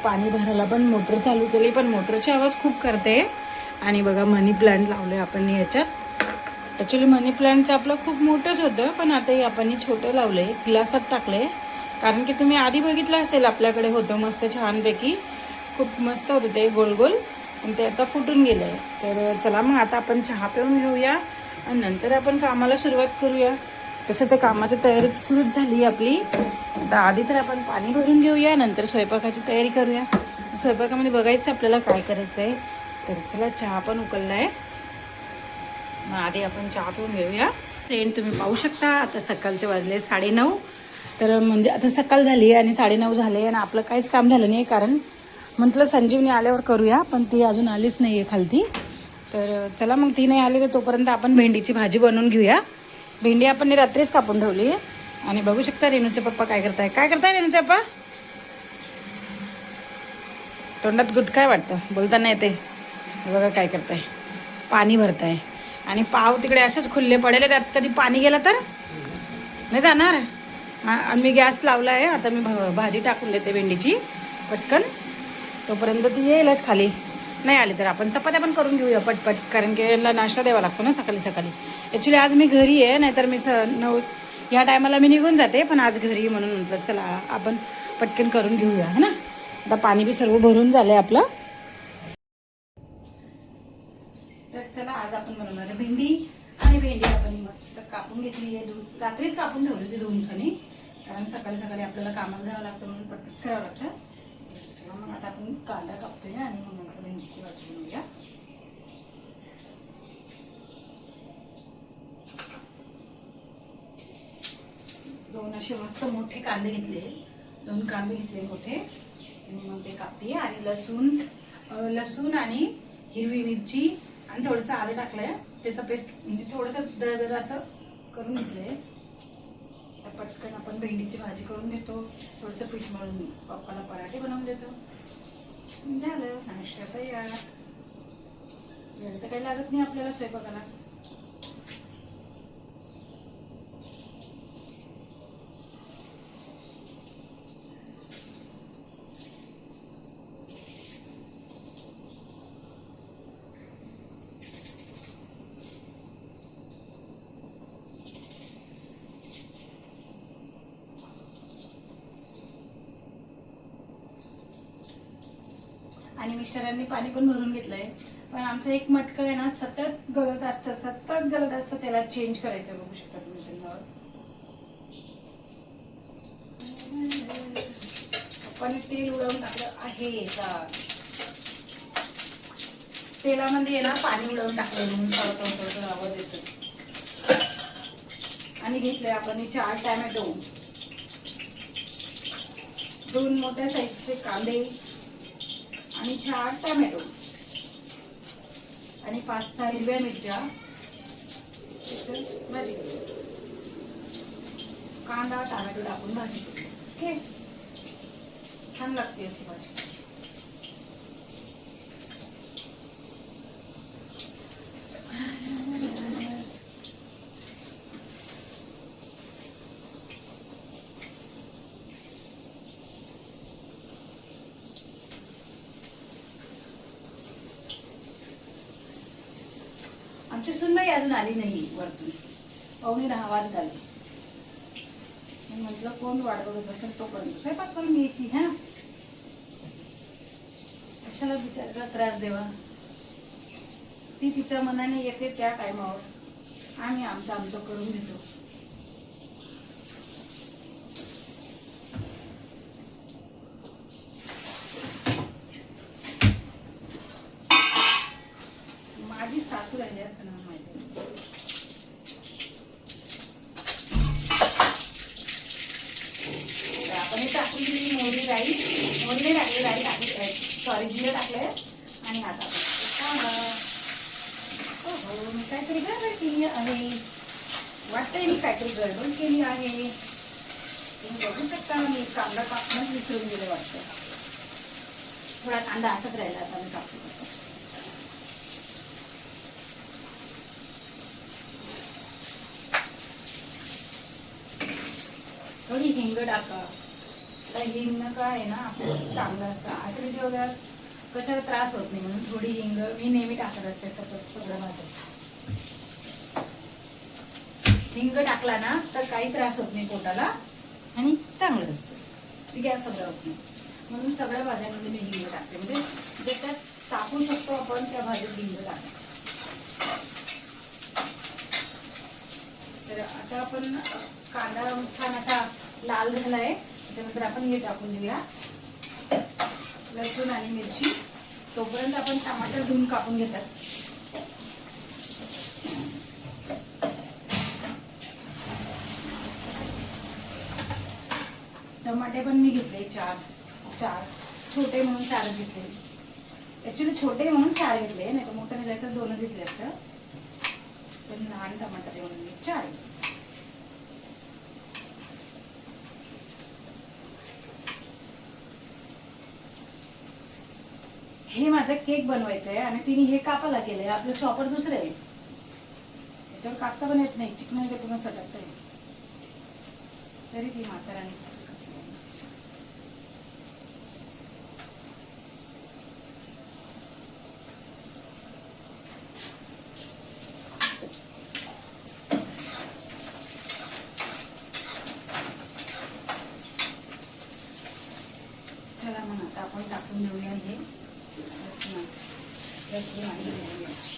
पाणी भरायला पण मोटर चालू केली, पण मोटरची आवाज खूप करते. आणि बघा मनी प्लांट लावले आपण याच्यात. ॲक्च्युली मनी प्लांटचं आपलं खूप मोठंच होतं, पण आता आपण छोटं लावलं आहे, ग्लासात टाकलं आहे. कारण की तुम्ही आधी बघितलं असेल आपल्याकडे होतं मस्त छानपैकी, खूप मस्त होतं ते गोल गोल, आणि ते आता फुटून गेलं आहे. तर चला मग आता आपण चहा पिऊन घेऊया आणि नंतर आपण कामाला सुरुवात करूया. तसं तर कामाची तयारी सुरूच झाली आपली. आता आधी तर आपण पाणी भरून घेऊया, नंतर स्वयंपाकाची तयारी करूया. स्वयंपाकामध्ये बघायचं आपल्याला काय करायचं आहे. तर चला चहा पण उकळला आहे, मग आधी आपण चहा पिऊन घेऊया. फ्रेंड तुम्ही पाहू शकता आता सकाळचे वाजले 9:30. तर म्हणजे आता सकाळ झाली आणि 9:30 झाले आणि आपलं काहीच काम झालं नाही. कारण म्हटलं संजीवनी आल्यावर करूया, पण ती अजून आलीच नाही आहे खालती. तर चला मग ती नाही आली तर तोपर्यंत आपण भेंडीची भाजी बनवून घेऊया. भेंडी आपण रात्रीच कापून ठेवली आहे. आणि बघू शकता रेणूचे पप्पा काय करताय रेणूचे पप्पा. तोंडात गुटकाय वाटतं, बोलताना येते. बघा काय करताय, पाणी भरताय. आणि पाव तिकडे असेच खुल्ले पडेल, त्यात कधी पाणी गेलं तर नाही जाणार. आणि मी गॅस लावला आहे, आता मी भाजी टाकून देते भेंडीची पटकन. तोपर्यंत ती येईलच खाली. नाही आली तर आपण चपात्या पण करून घेऊया पटपट, कारण की यांना नाश्ता द्यावा लागतो ना सकाळी सकाळी. ॲक्च्युली आज मी घरी आहे, नाहीतर मी ह्या टायमाला मी निघून जाते, पण आज घरी म्हणून म्हटलं चला आपण पटकन करून घेऊया है ना. आता पाणी बी सर्व भरून झालं आहे आपलं. तर चला आज आपण बनवणार आहे भेंडी. आणि भेंडी आपण मस्त कापून घेतली आहे, रात्रीच कापून ठेवली होती दोनसानी, कारण सकाळी सकाळी आपल्याला कामाला जावं लागतं म्हणून पटपट करावं लागतं. मग आता आपण कांदा कापतोय आणि मग नंतर भेंडीची भाजी बनवूया. दोन असे मस्त मोठे कांदे घेतले, 2 कांदे घेतले मोठे, आणि मग ते कापते. आणि लसूण आणि हिरवी मिरची आणि थोडंसं आलं टाकलंय, त्याचा पेस्ट म्हणजे थोडंसं दर असं करून घेतलंय. पटकन आपण भेंडीची भाजी करून घेतो, थोडंसं पीठ मळून पप्पाला पराठे बनवून देतो, झालं नाश्त्याचं. वेळ तर काही लागत नाही आपल्याला स्वयंपाकाला. आणि मिस्टरांनी पाणी पण भरून घेतलंय, पण आमचं एक मटकं आहे ना सतत गलत असतं, त्याला चेंज करायचं. बघू शकता तुम्ही त्यांच्यावर. पप्पाने तेल उडवून टाकलं आहे का, तेलामध्ये आहे ना पाणी उडवून टाकलं म्हणून थोडं आवाज येतो. आणि घेतलंय आपण 4 टॅमॅटो, 2 मोठ्या साईजचे कांदे आणि 4 टॅमॅटो आणि 5-6 हिरव्या मिरच्या. भाजी कांदा टॅमॅटो टाकून भाजी ओके, छान लागते अशी भाजी. आमची सुनबाई अजून आली नाही वरतून, 9:45 वाजत आले. म्हटलं कोण वाट बघत असेल तोपर्यंत स्वयंपाक करून घ्यायची है ना, कशाला बिचारायला त्रास देवा. ती तिच्या मनाने येते त्या टायमावर, आम्ही आमचं करून घेतो. माझी सासू राहिली असं ना माहिती. आपण टाकून दिली मोहरी, राई नाही टाकली, राई टाकली, सॉरी जिरं टाकलंय. आणि आता हो मी काहीतरी गडबड केली आहे, वाटतंय मी काहीतरी गडबड केली आहे. तुम्ही बघू शकता मी कांदा कापणं विसरून गेले वाटतं. थोडा कांदा असाच राहिला, आता मी कापतो. थोडी हिंग टाका, आता हिंग काय आहे ना आपलं चांगलं असतं, ऍसिडिटी वगैरे कशाला त्रास होत नाही म्हणून थोडी हिंग मी नेहमी टाकत असते सगळं भाज्यात. हिंग टाकला ना तर काही त्रास होत नाही पोटाला आणि चांगलं असतं, गॅस वगैरे होत नाही. म्हणून सगळ्या भाज्यांमध्ये मी हिंग टाकते, म्हणजे ज्याच्यात टाकू शकतो आपण त्या भाज्यात हिंग टाकतो. तर आता आपण कांदा छान असा लाल झालाय, त्याच्यानंतर आपण हे टाकून देऊया लसूण आणि मिरची. तोपर्यंत आपण टमाटर धुवून कापून घेतात. टमाटे पण मी घेतले चार छोटे म्हणून 4 घेतले. ऍक्च्युली छोटे म्हणून 4 घेतले, नाही तर मोठे निघायचं 2 घेतले असतं, पण लहान टमाटर म्हणून मी 4. हे माझं केक बनवायचं आहे आणि तिने हे कापायला केलंय. आपलं चॉपर दुसरं आहे, त्याच्यावर कापता पण येत नाही, चिकन पूर्ण सटकत आहे. तरी ती म्हाताराने चला मग आता आपण टाकून देऊया हे लसूण आणि मिरची.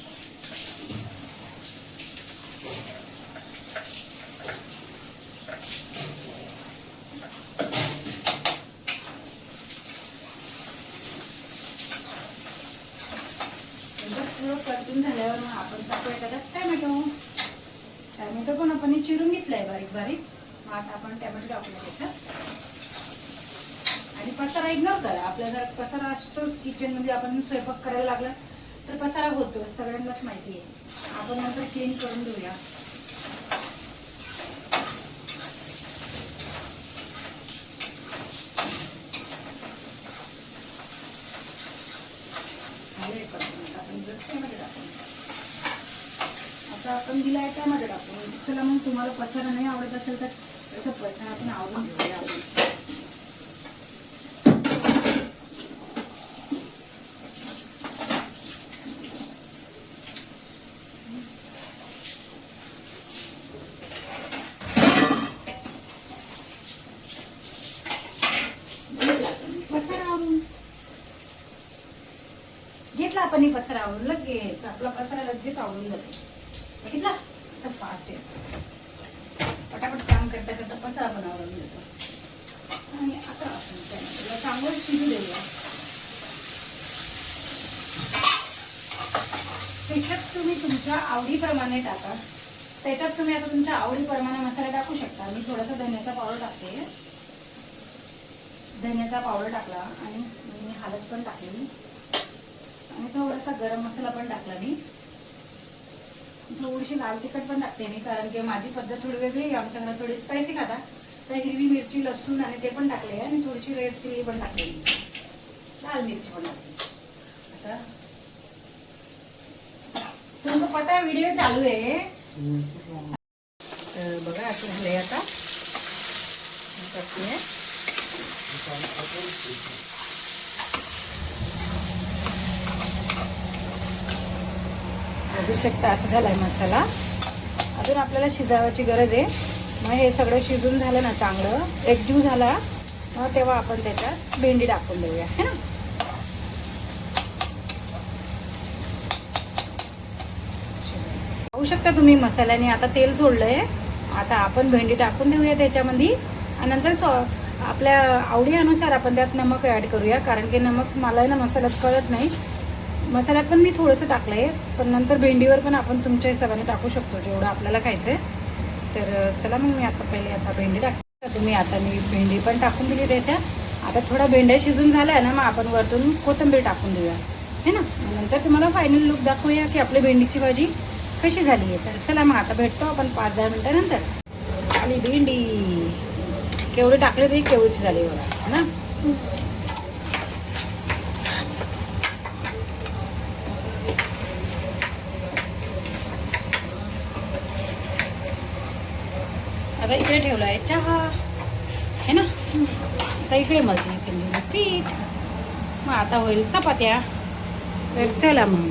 थोडं परतून झाल्यावर मग आपण टाकूया त्याच्यात टॅमॅटो पण आपण चिरून घेतलाय बारीक बारीक. मग आता आपण टॅमॅटो टाकूया त्याच्यात. आणि पसारा इग्नोर करा, आपल्या घरात पसारा असतोच किचन मध्ये. आपण स्वयंपाक करायला लागला तर पसारा होतो, सगळ्यांनाच माहिती आहे. आपण नंतर क्लीन करून देऊया. आता आपण दिलाय त्यामध्ये टाकून. चला मग तुम्हाला पसारा नाही आवडत असेल तर त्याचा पसारा आपण आवडून घेऊया. आपण घेतला आपण पसारा आवडून लगेच. आपला पसारा लगेच आवडून जाते. बघितला फास्ट आहे, पटापट काम करता करता पसारा पण आवडून देतो. आणि आता आपण त्याला चांगलं शिजू देऊया. त्याच्यात तुम्ही तुमच्या आवडीप्रमाणे टाका. त्याच्यात तुम्ही आता तुमच्या आवडीप्रमाणे मसाला टाकू शकता. मी थोडासा धन्याचा पावडर टाकते. धन्याचा पावडर टाकला आणि मी हळद पण टाकली आणि थोडासा गरम मसाला पण टाकला. मी थोडीशी लाल तिखट पण टाकते मी, कारण की माझी पद्धत थोडी वेगळी आहे. आमच्या घरात थोडी स्पायसी खाता, तर हिरवी मिरची लसूण आणि ते पण टाकले आणि थोडीशी रेड चिली पण टाकली, लाल मिरची पण टाकली. आता तुमचा पता व्हिडिओ चालू आहे तर बघा असं झालंय. आता बघू शकता असं झालाय मसाला. अजून आपल्याला शिजावायची गरज आहे. मग हे सगळं शिजून झालं ना, चांगलं एकजीव झाला, मग तेव्हा आपण त्याच्यात भेंडी टाकून देऊया, है ना. पाहू शकता तुम्ही मसाल्याने आता तेल सोडलंय. आता आपण भेंडी टाकून देऊया त्याच्यामध्ये आणि नंतर आपल्या आवडीनुसार आपण त्यात नमक ॲड करूया, कारण की नमक मला ना मसाल्यात कळत नाही. मसाल्यात पण मी थोडंसं टाकलं आहे, पण नंतर भेंडीवर पण आपण तुमच्या हिशोबाने टाकू शकतो जेवढं आपल्याला खायचं आहे. तर चला मग मी आता पहिले भेंडी टाकते. तुम्ही आता मी भेंडी पण टाकून दिली त्याच्यात. आता थोडा भेंड्या शिजून झाला आहे ना, मग आपण वरतून कोथिंबीर टाकून देऊया, है ना. नंतर तुम्हाला फायनल लुक दाखवूया की आपली भेंडीची भाजी कशी झाली आहे. तर चला मग आता भेटतो आपण 5-10 मिनिटानंतर. आणि भेंडी केवढे टाकले तरी केवढीची झाली बघा ना. आता इकडे ठेवला आहे चहा, है ना. आता इकडे मळते पीठ. मग आता होईल चपात्या. तर चला मग